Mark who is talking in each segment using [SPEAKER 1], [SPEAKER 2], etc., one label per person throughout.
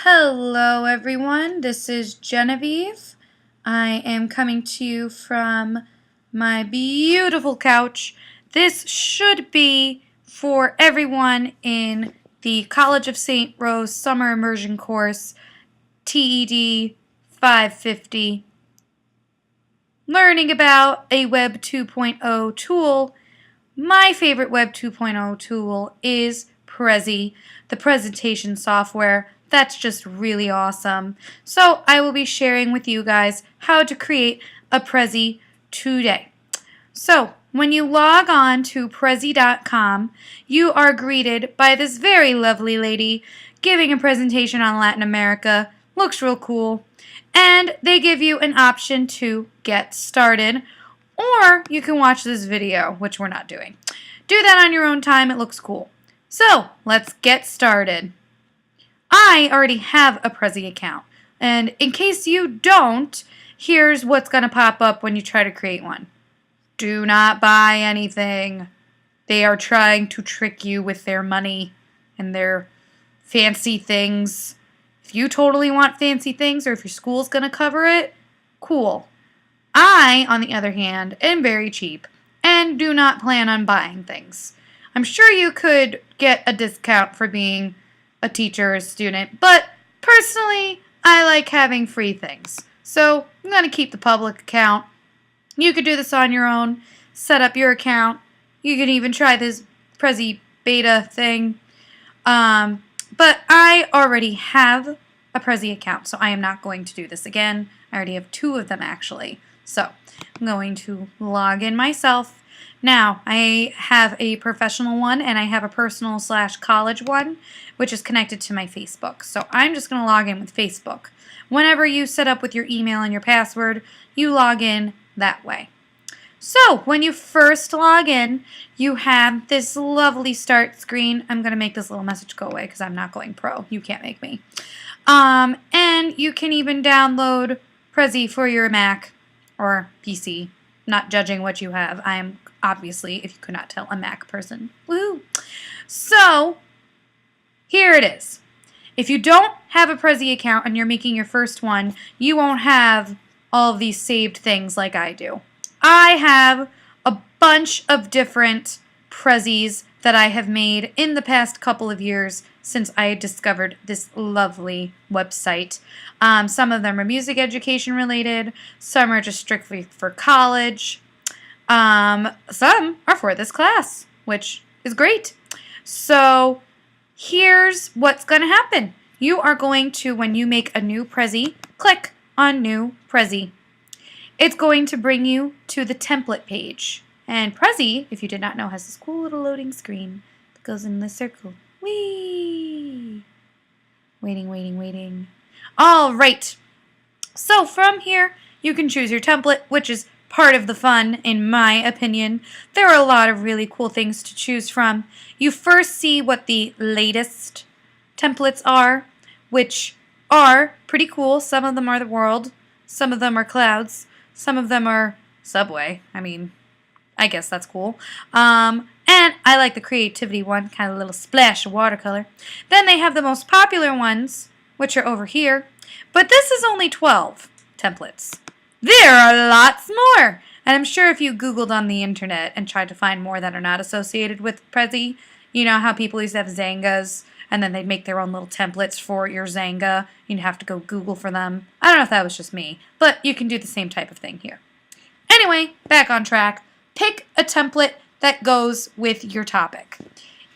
[SPEAKER 1] Hello everyone, this is Genevieve. I am coming to you from my beautiful couch. This should be for everyone in the College of St. Rose Summer Immersion Course, TED 550. Learning about a Web 2.0 tool. My favorite Web 2.0 tool is Prezi, the presentation software. That's just really awesome. So I will be sharing with you guys how to create a Prezi today. So when you log on to Prezi.com, you are greeted by this very lovely lady giving a presentation on Latin America. Looks real cool. And they give you an option to get started, or you can watch this video, which we're not doing. Do that on your own time. It looks cool. So let's get started. I already have a Prezi account, and in case you don't, here's what's going to pop up when you try to create one. Do not buy anything. They are trying to trick you with their money and their fancy things. If you totally want fancy things, or if your school's going to cover it, cool. I, on the other hand, am very cheap and do not plan on buying things. I'm sure you could get a discount for being a teacher or a student, but personally, I like having free things. So I'm going to keep the public account. You could do this on your own, set up your account. You can even try this Prezi beta thing. But I already have a Prezi account, so I am not going to do this again. I already have 2 of them actually. So I'm going to log in myself. Now, I have a professional one and I have a personal/college one, which is connected to my Facebook. So I'm just going to log in with Facebook. Whenever you set up with your email and your password, you log in that way. So when you first log in, you have this lovely start screen. I'm going to make this little message go away because I'm not going pro. You can't make me. And you can even download Prezi for your Mac or PC. Not judging what you have. I am obviously, if you could not tell, a Mac person. Woo! So, here it is. If you don't have a Prezi account and you're making your first one, you won't have all of these saved things like I do. I have a bunch of different Prezis that I have made in the past couple of years since I discovered this lovely website. Some of them are music education related, some are just strictly for college, some are for this class, which is great. So here's what's going to happen. You are going to, when you make a new Prezi, click on New Prezi. It's going to bring you to the template page. And Prezi, if you did not know, has this cool little loading screen that goes in this circle. Whee! Waiting, waiting, waiting. All right. So from here, you can choose your template, which is part of the fun, in my opinion. There are a lot of really cool things to choose from. You first see what the latest templates are, which are pretty cool. Some of them are the world. Some of them are clouds. Some of them are subway. I mean, I guess that's cool. And I like the creativity one, kind of a little splash of watercolor. Then they have the most popular ones, which are over here. But this is only 12 templates. There are lots more. And I'm sure if you Googled on the internet and tried to find more that are not associated with Prezi, you know how people used to have Zangas, and then they'd make their own little templates for your Zanga. You'd have to go Google for them. I don't know if that was just me, but you can do the same type of thing here. Anyway, back on track. Pick a template that goes with your topic.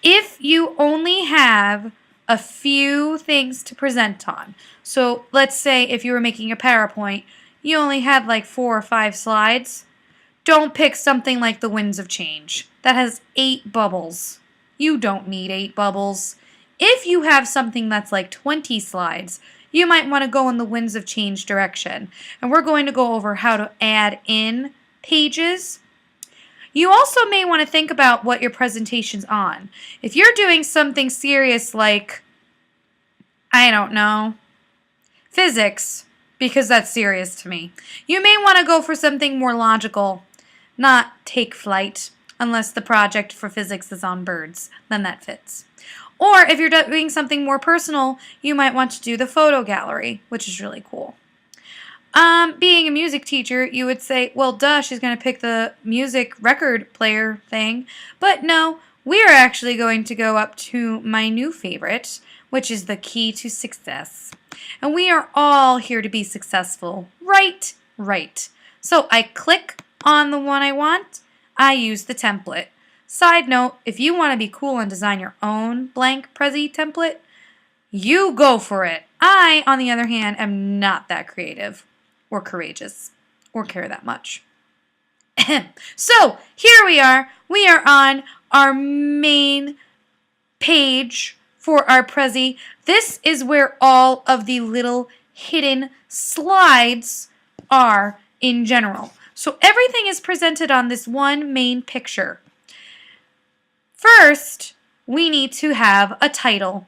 [SPEAKER 1] If you only have a few things to present on, so let's say if you were making a PowerPoint, you only had like 4 or 5 slides, don't pick something like the Winds of Change. That has 8 bubbles. You don't need 8 bubbles. If you have something that's like 20 slides, you might want to go in the Winds of Change direction. And we're going to go over how to add in pages. You also may want to think about what your presentation's on. If you're doing something serious like, I don't know, physics, because that's serious to me, you may want to go for something more logical, not take flight, unless the project for physics is on birds. Then that fits. Or if you're doing something more personal, you might want to do the photo gallery, which is really cool. Being a music teacher, you would say, well, duh, she's going to pick the music record player thing. But no, we are actually going to go up to my new favorite, which is the key to success. And we are all here to be successful, right? Right. So I click on the one I want. I use the template. Side note, if you want to be cool and design your own blank Prezi template, you go for it. I, on the other hand, am not that creative or courageous or care that much. So here we are. We are on our main page for our Prezi. This is where all of the little hidden slides are in general. So everything is presented on this one main picture. First, we need to have a title.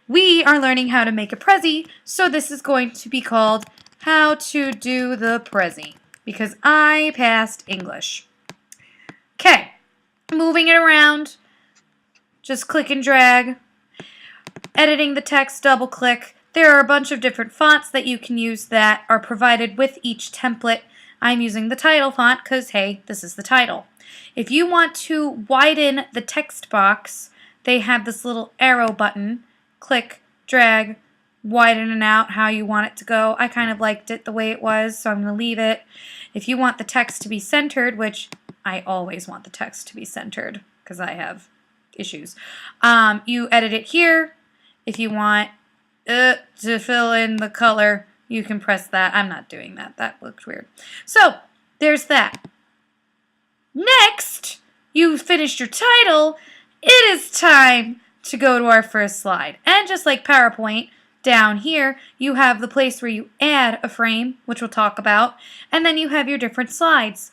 [SPEAKER 1] We are learning how to make a Prezi, so this is going to be called How to Do the Prezi, because I passed English. Okay, moving it around, just click and drag. Editing the text, double click. There are a bunch of different fonts that you can use that are provided with each template. I'm using the title font because, hey, this is the title. If you want to widen the text box, they have this little arrow button. Click, drag, widen it out how you want it to go. I kind of liked it the way it was, so I'm going to leave it. If you want the text to be centered, which I always want the text to be centered because I have issues, you edit it here. If you want to fill in the color, you can press that. I'm not doing that. That looks weird. So, there's that. Next, you finished your title. It is time to go to our first slide. And just like PowerPoint, down here, you have the place where you add a frame, which we'll talk about, and then you have your different slides.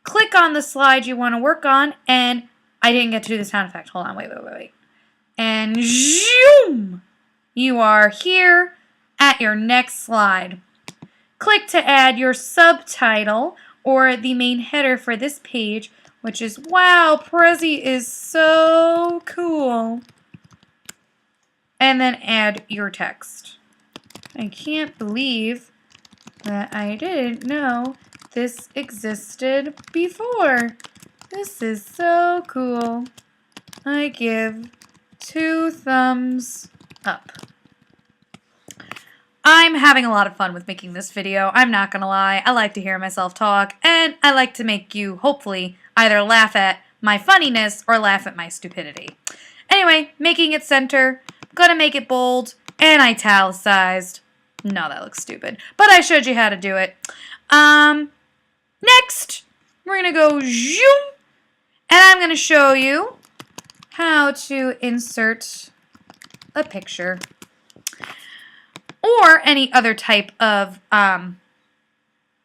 [SPEAKER 1] Click on the slide you want to work on, and I didn't get to do the sound effect. Hold on, wait. And zoom! You are here at your next slide. Click to add your subtitle or the main header for this page, which is, wow, Prezi is so cool. And then add your text. I can't believe that I didn't know this existed before. This is so cool. I give 2 thumbs up. I'm having a lot of fun with making this video. I'm not gonna lie. I like to hear myself talk, and I like to make you, hopefully, either laugh at my funniness or laugh at my stupidity. Anyway, making it center, gonna make it bold and italicized. No, that looks stupid, but I showed you how to do it. Next, we're gonna go zoom, and I'm gonna show you how to insert a picture or any other type of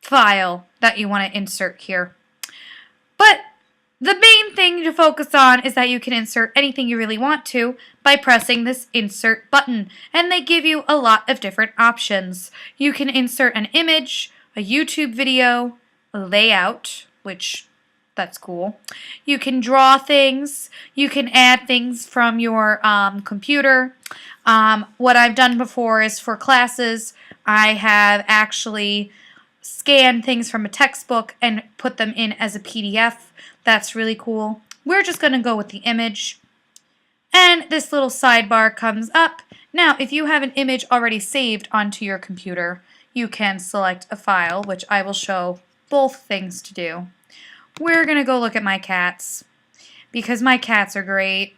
[SPEAKER 1] file that you want to insert here. But the main thing to focus on is that you can insert anything you really want to by pressing this insert button, and they give you a lot of different options. You can insert an image, a YouTube video, a layout, which that's cool. You can draw things. You can add things from your computer. What I've done before is for classes, I have actually scanned things from a textbook and put them in as a PDF. That's really cool. We're just going to go with the image. And this little sidebar comes up. Now, if you have an image already saved onto your computer, you can select a file, which I will show both things to do. We're going to go look at my cats because my cats are great.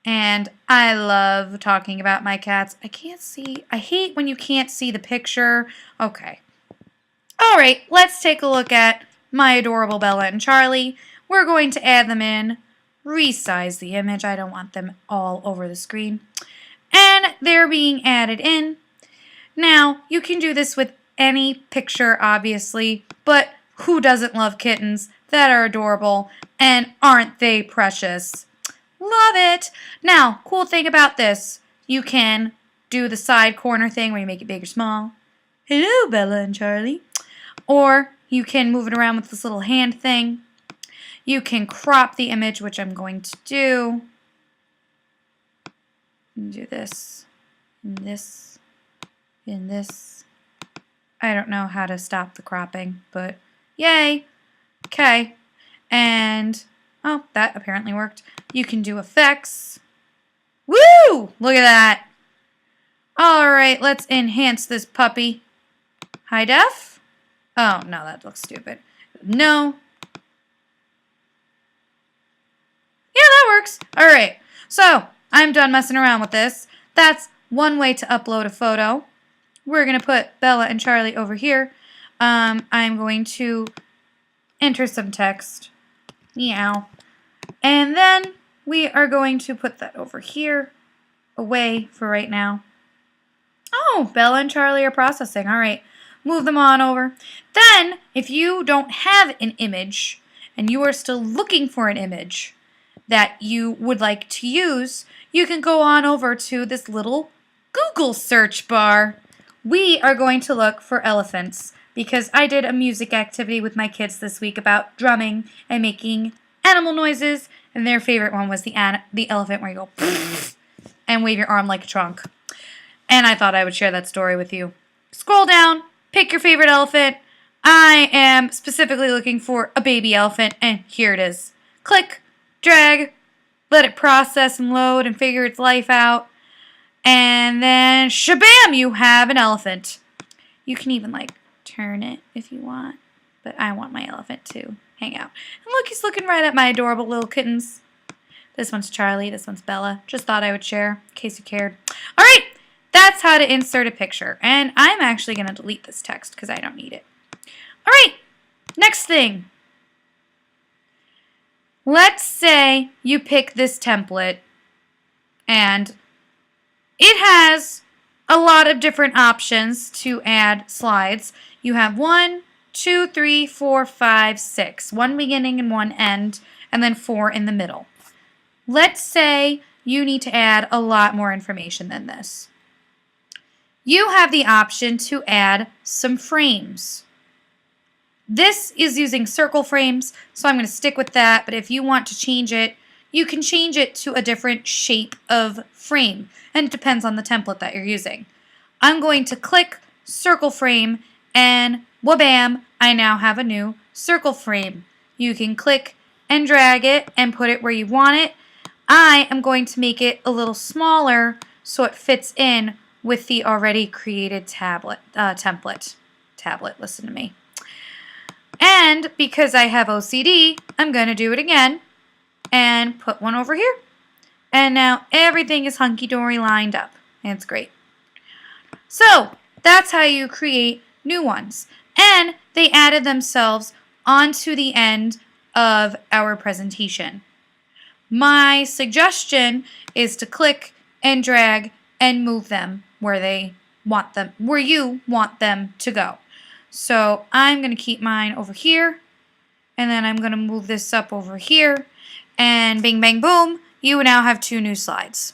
[SPEAKER 1] And I love talking about my cats. I can't see. I hate when you can't see the picture. Okay. All right, let's take a look at my adorable Bella and Charlie. We're going to add them in, resize the image. I don't want them all over the screen. And they're being added in. Now, you can do this with any picture, obviously, but who doesn't love kittens that are adorable, and aren't they precious? Love it! Now, cool thing about this, you can do the side corner thing where you make it big or small. Hello, Bella and Charlie. Or you can move it around with this little hand thing. You can crop the image, which I'm going to do. Do this, and this, and this. I don't know how to stop the cropping, but yay. Okay. And, oh, that apparently worked. You can do effects. Woo! Look at that. All right, let's enhance this puppy. High def? Oh, no, that looks stupid. No. Yeah, that works. All right, so I'm done messing around with this. That's one way to upload a photo. We're going to put Bella and Charlie over here. I'm going to enter some text. Meow. And then we are going to put that over here, away for right now. Oh, Bella and Charlie are processing. All right, move them on over. Then, if you don't have an image and you are still looking for an image that you would like to use, you can go on over to this little Google search bar. We are going to look for elephants because I did a music activity with my kids this week about drumming and making animal noises, and their favorite one was the elephant where you go and wave your arm like a trunk. And I thought I would share that story with you. Scroll down, pick your favorite elephant. I am specifically looking for a baby elephant, and here it is. Click, drag, let it process and load and figure its life out. And then, shabam, you have an elephant. You can even, like, turn it if you want. But I want my elephant to hang out. And look, he's looking right at my adorable little kittens. This one's Charlie, this one's Bella. Just thought I would share, in case you cared. All right, that's how to insert a picture. And I'm actually going to delete this text because I don't need it. All right, next thing. Let's say you pick this template and it has a lot of different options to add slides. You have 1, 2, 3, 4, 5, 6. One beginning and one end, and then 4 in the middle. Let's say you need to add a lot more information than this. You have the option to add some frames. This is using circle frames, so I'm going to stick with that, but if you want to change it, you can change it to a different shape of frame, and it depends on the template that you're using. I'm going to click circle frame, and wha-bam, I now have a new circle frame. You can click and drag it and put it where you want it. I am going to make it a little smaller so it fits in with the already created template. Listen to me. And because I have OCD, I'm going to do it again and put one over here. And now everything is hunky-dory lined up. And it's great. So that's how you create new ones. And they added themselves onto the end of our presentation. My suggestion is to click and drag and move them where you want them to go. So I'm going to keep mine over here, and then I'm going to move this up over here, and bing, bang, boom, you now have 2 new slides.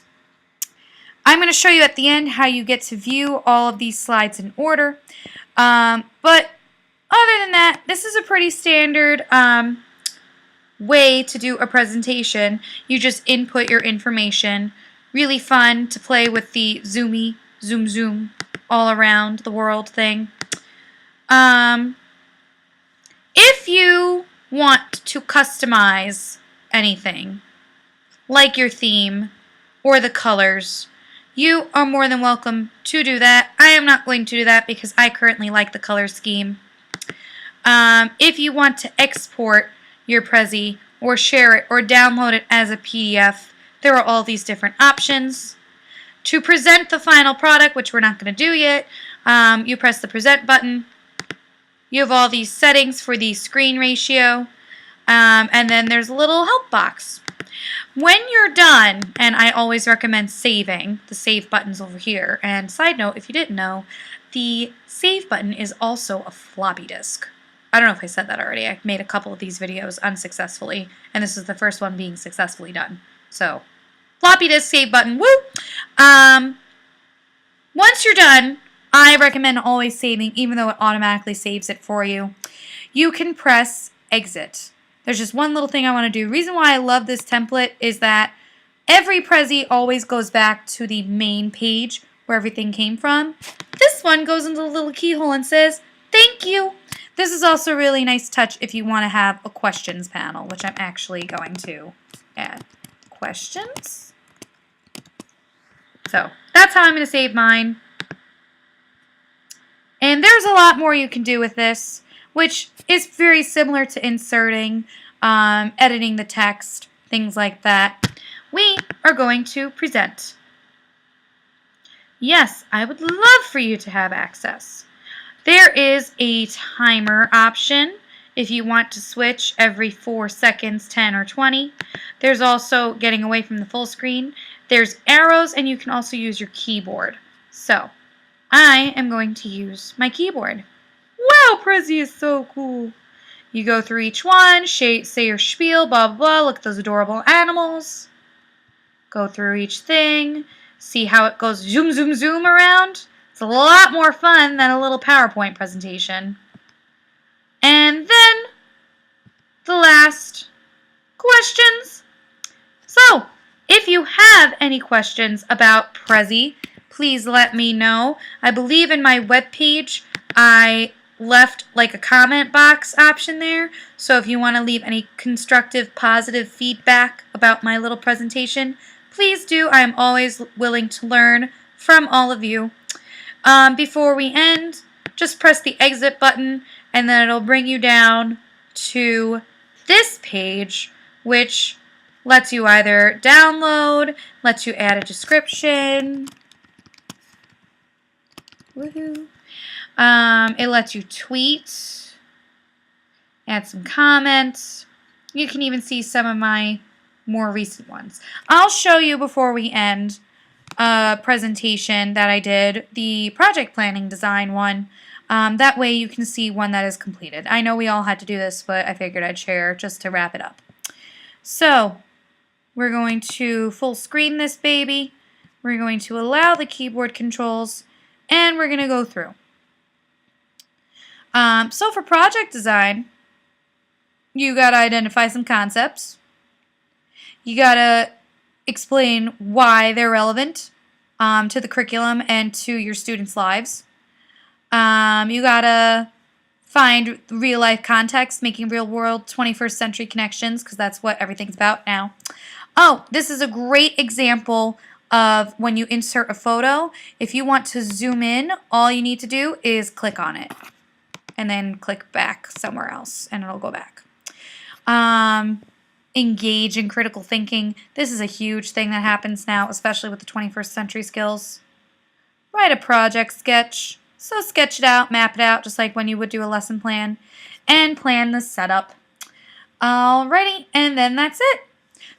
[SPEAKER 1] I'm going to show you at the end how you get to view all of these slides in order, but other than that, this is a pretty standard way to do a presentation. You just input your information. Really fun to play with the zoomy, zoom, zoom, all around the world thing. If you want to customize anything, like your theme or the colors, you are more than welcome to do that. I am not going to do that because I currently like the color scheme. If you want to export your Prezi or share it or download it as a PDF, there are all these different options. To present the final product, which we're not going to do yet, you press the present button. You have all these settings for the screen ratio, and then there's a little help box. When you're done, and I always recommend saving, the save button's over here. And side note, if you didn't know, the save button is also a floppy disk. I don't know if I said that already. I've made a couple of these videos unsuccessfully, and this is the first one being successfully done. So, floppy disk save button, woo! Once you're done, I recommend always saving, even though it automatically saves it for you. You can press exit. There's just one little thing I want to do. The reason why I love this template is that Every Prezi always goes back to the main page where everything came from. This one goes into the little keyhole and says, thank you. This is also a really nice touch if you want to have a questions panel, which I'm actually going to add. Questions. So that's how I'm going to save mine. And there's a lot more you can do with this, which is very similar to inserting, editing the text, things like that. We are going to present. Yes, I would love for you to have access. There is a timer option if you want to switch every 4 seconds, 10 or 20. There's also getting away from the full screen. There's arrows, and you can also use your keyboard. So, I am going to use my keyboard. Wow, Prezi is so cool. You go through each one, say your spiel, blah, blah, blah. Look at those adorable animals. Go through each thing. See how it goes zoom, zoom, zoom around. It's a lot more fun than a little PowerPoint presentation. And then the last, questions. So, if you have any questions about Prezi, please let me know. I believe in my webpage I left like a comment box option there. So if you want to leave any constructive, positive feedback about my little presentation, please do. I am always willing to learn from all of you. Before we end, just press the exit button and then it'll bring you down to this page, which lets you either download, lets you add a description. Woohoo. It lets you tweet, add some comments. You can even see some of my more recent ones. I'll show you before we end a presentation that I did, the project planning design one. That way you can see one that is completed. I know we all had to do this, but I figured I'd share just to wrap it up. So, we're going to full screen this baby. We're going to allow the keyboard controls, and we're going to go through. So for project design, you got to identify some concepts. You got to explain why they're relevant to the curriculum and to your students' lives. You got to find real-life context, making real-world 21st century connections, because that's what everything's about now. Oh, this is a great example of when you insert a photo. If you want to zoom in, all you need to do is click on it and then click back somewhere else and it'll go back. Engage in critical thinking. This is a huge thing that happens now, especially with the 21st century skills. Write a project sketch. So sketch it out, map it out, just like when you would do a lesson plan, and plan the setup. Alrighty, and then that's it.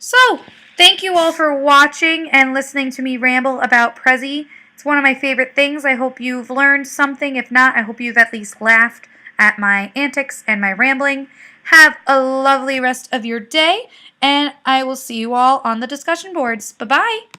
[SPEAKER 1] So, thank you all for watching and listening to me ramble about Prezi. It's one of my favorite things. I hope you've learned something. If not, I hope you've at least laughed at my antics and my rambling. Have a lovely rest of your day, and I will see you all on the discussion boards. Bye-bye.